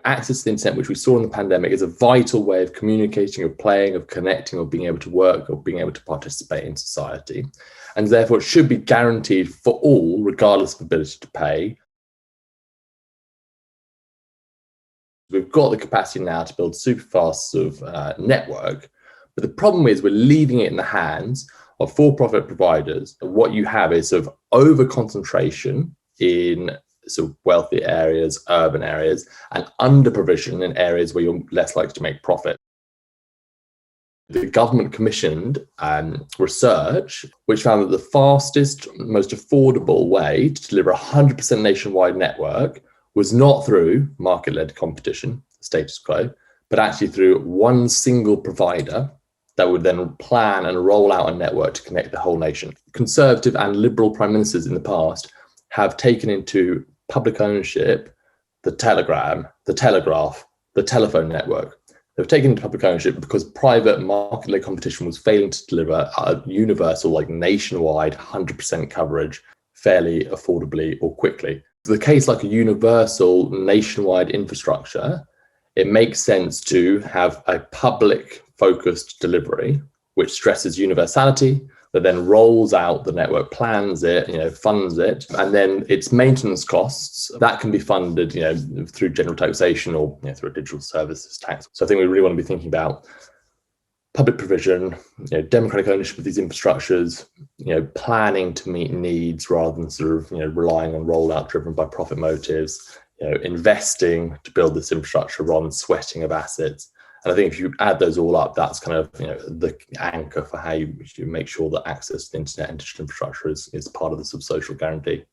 access to the internet, which we saw in the pandemic, is a vital way of communicating, of playing, of connecting, of being able to work, of being able to participate in society. And therefore, it should be guaranteed for all, regardless of ability to pay. We've got the capacity now to build super fast network, but the problem is we're leaving it in the hands of for-profit providers. What you have is sort of over-concentration in sort of wealthy areas, urban areas, and under-provision in areas where you're less likely to make profit. The government commissioned research which found that the fastest, most affordable way to deliver a 100% nationwide network was not through market-led competition, status quo, but actually through one single provider that would then plan and roll out a network to connect the whole nation. Conservative and liberal prime ministers in the past have taken into public ownership the telegram, the telegraph, the telephone network. They've taken into public ownership because private market-led competition was failing to deliver a universal, like nationwide 100% coverage fairly affordably or quickly. For the case like a universal nationwide infrastructure, it makes sense to have a public focused delivery, which stresses universality, that then rolls out the network, plans it, funds it, and then its maintenance costs that can be funded, through general taxation or through a digital services tax. So I think we really want to be thinking about public provision, democratic ownership of these infrastructures, planning to meet needs rather than sort of relying on rollout driven by profit motives, investing to build this infrastructure rather than sweating of assets. And I think if you add those all up, that's kind of the anchor for how you make sure that access to the internet and digital infrastructure is part of the sort of social guarantee.